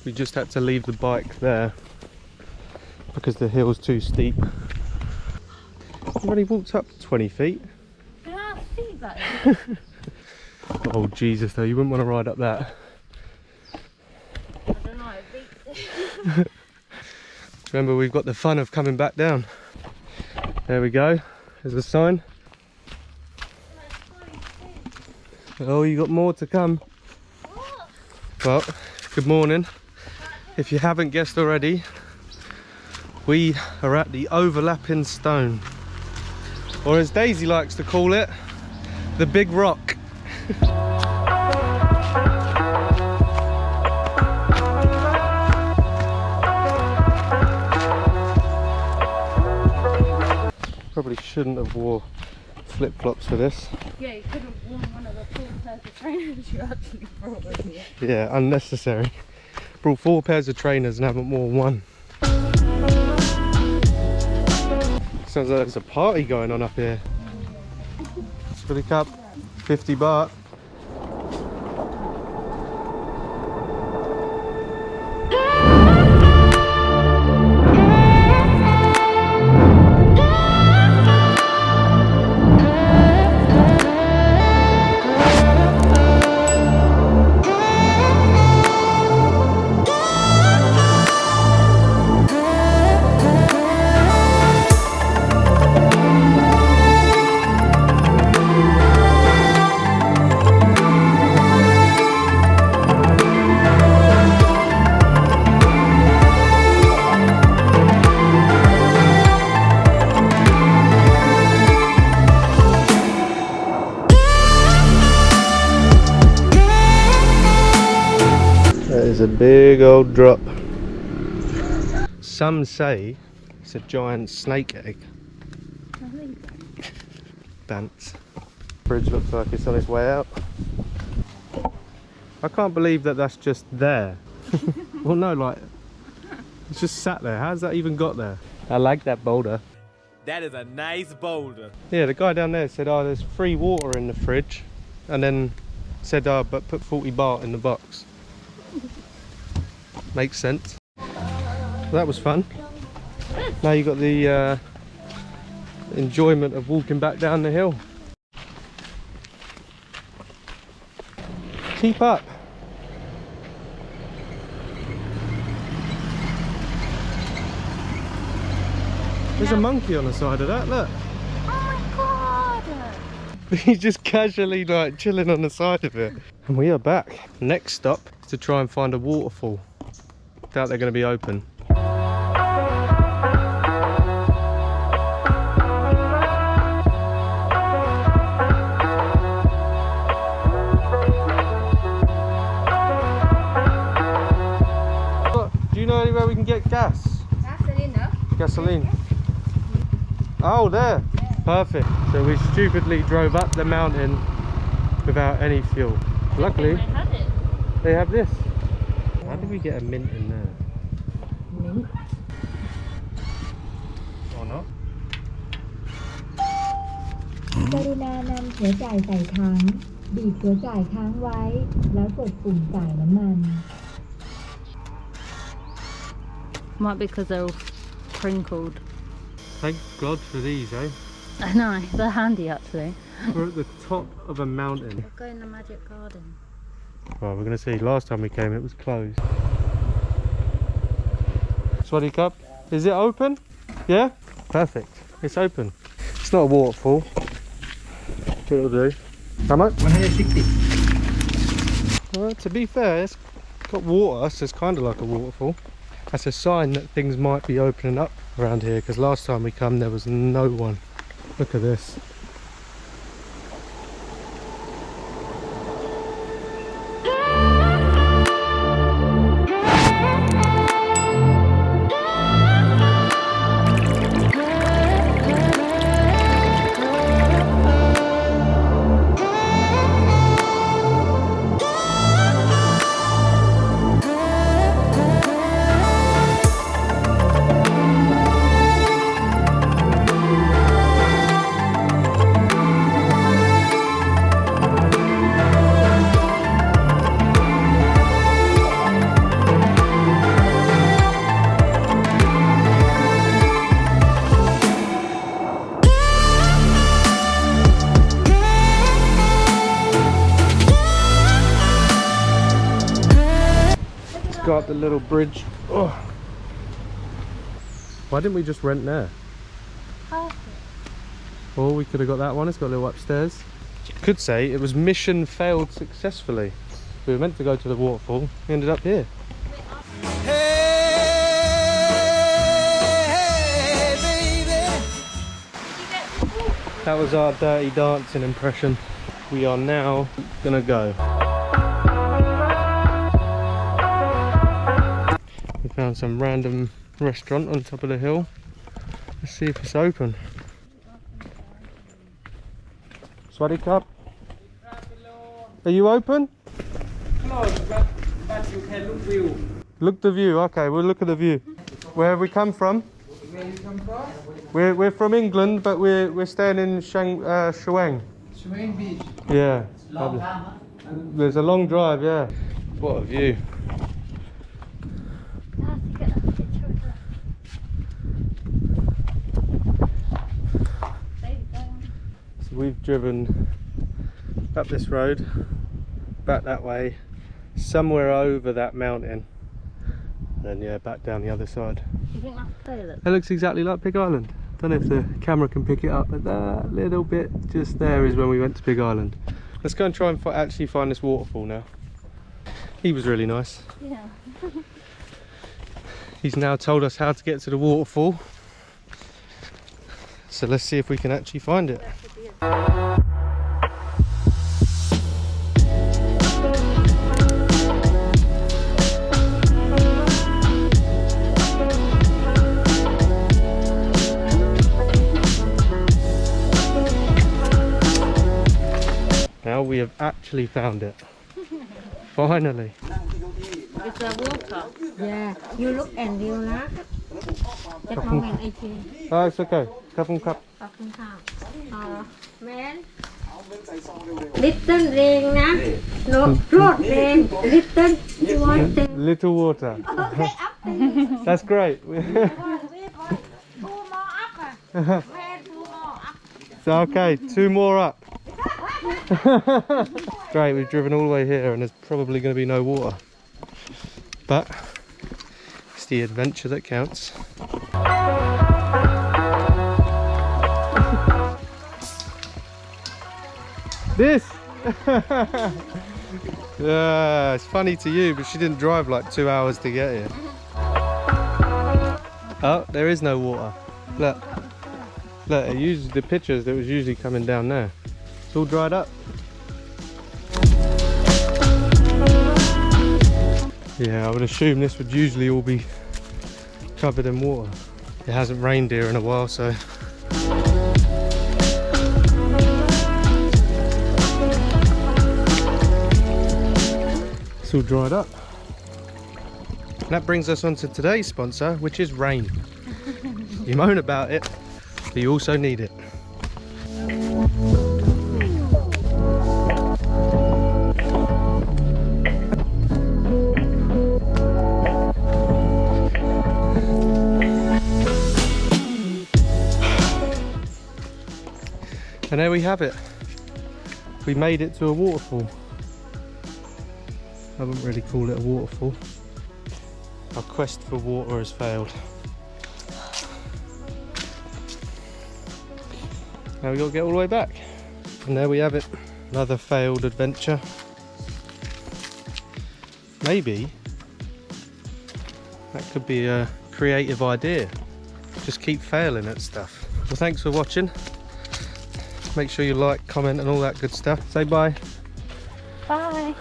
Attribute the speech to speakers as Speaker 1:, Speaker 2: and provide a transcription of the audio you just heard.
Speaker 1: We just had to leave the bike there because the hill's too steep. I've only walked up 20 feet.
Speaker 2: Yeah, I see that.
Speaker 1: Oh Jesus though, you wouldn't want to ride up that.
Speaker 2: I don't know, it beats.
Speaker 1: Remember, we've got the fun of coming back down. There we go, there's a sign. Oh, you got more to come.
Speaker 2: What?
Speaker 1: Well, good morning. If you haven't guessed already, we are at the overlapping stone, or as Daisy likes to call it, the big rock. Probably shouldn't have wore flip-flops for this.
Speaker 2: Yeah, you could have worn one of the 4 pairs of trainers you actually brought with you.
Speaker 1: Yeah, unnecessary. Brought 4 pairs of trainers and haven't worn one. Sounds like there's a party going on up here. For the cup, 50 baht. That is a big old drop. Some say it's a giant snake egg. Dance. Bridge looks like it's on its way out. I can't believe that that's just there. Well, no, like, it's just sat there. How's that even got there? I like that boulder.
Speaker 3: That is a nice boulder.
Speaker 1: Yeah, the guy down there said, oh, there's free water in the fridge. And then said, oh, but put 40 baht in the box. Makes sense. Well, that was fun. Now you got the enjoyment of walking back down the hill. Keep up. There's a monkey on the side of that, look.
Speaker 2: Oh my god!
Speaker 1: He's just casually like chilling on the side of it. And we are back. Next stop is to try and find a waterfall. Doubt they're going to be open. Do you know anywhere we can get gas?
Speaker 2: Gasoline, no?
Speaker 1: Gasoline? Oh, there.
Speaker 2: Yeah.
Speaker 1: Perfect. So we stupidly drove up the mountain without any fuel. Luckily,
Speaker 2: I had it.
Speaker 1: they have this. How did we get a mint in there?
Speaker 2: Mint?
Speaker 1: Or not?
Speaker 4: กรุณานำหัวจ่ายใส่ถังบีบหัวจ่ายค้างไว้แล้วกดปุ่มจ่ายน้ำมัน
Speaker 2: Might be because they're all crinkled.
Speaker 1: Thank God for these, eh?
Speaker 2: I know, they're handy actually.
Speaker 1: We're at the top of a mountain.
Speaker 2: We'll go in the magic garden.
Speaker 1: Right, we're going to see. Last time we came, it was closed. Swaddy Cup, is it open? Yeah? Perfect. It's open. It's not a waterfall. But it'll do. How much?
Speaker 3: 160.
Speaker 1: Well, to be fair, it's got water, so it's kind of like a waterfall. That's a sign that things might be opening up around here, because last time we come there was no one. Look at this. go up the little bridge. Oh. Why didn't we just rent there? Or we could have got that one. It's got a little upstairs. Could say it was mission failed successfully. We were meant to go to the waterfall. We ended up here. That was our dirty dancing impression. We are now gonna go. We found some random restaurant on top of the hill. Let's see if it's open. Swaddy Cup. Are you open?
Speaker 5: Close, but you can look view.
Speaker 1: Look the view. Okay, we'll look at the view. Where have we come from?
Speaker 5: Where you come from?
Speaker 1: We're from England, but we're staying in Shawang.
Speaker 5: Swing Beach.
Speaker 1: Yeah.
Speaker 5: Long time,
Speaker 1: There's a long drive, yeah. What a view. So we've driven up this road, back that way, somewhere over that mountain, and yeah, back down the other side. It looks exactly like Pig Island. Don't know if the camera can pick it up, but that little bit just there is when we went to Pig Island. Let's go and try and actually find this waterfall now. He was really nice.
Speaker 2: Yeah.
Speaker 1: He's now told us how to get to the waterfall. So let's see if we can actually find it. Now we have actually found it. Finally.
Speaker 2: It's a water.
Speaker 6: Yeah, you look and you laugh. Just moment I see.
Speaker 1: Oh, it's okay. Kapung kap.
Speaker 6: Man. Little rain นะ No float rain. Little water.
Speaker 1: Little water.
Speaker 6: Okay, up there.
Speaker 1: That's great.
Speaker 6: Two more up. Man, 2 more up.
Speaker 1: So, okay, 2 more up. Great, we've driven all the way here and there's probably going to be no water. But it's the adventure that counts. This! Yeah, it's funny to you, but she didn't drive like 2 hours to get here. Oh, there is no water. Look. Look, it uses the pictures that was usually coming down there. It's all dried up. Yeah, I would assume this would usually all be covered in water. It hasn't rained here in a while, so. It's all dried up. And that brings us on to today's sponsor, which is rain. You moan about it, but you also need it. And there we have it. We made it to a waterfall. I wouldn't really call it a waterfall. Our quest for water has failed. Now we got to get all the way back. And there we have it. Another failed adventure. Maybe that could be a creative idea. Just keep failing at stuff. Well, thanks for watching. Make sure you like, comment and all that good stuff. Say bye.
Speaker 2: Bye.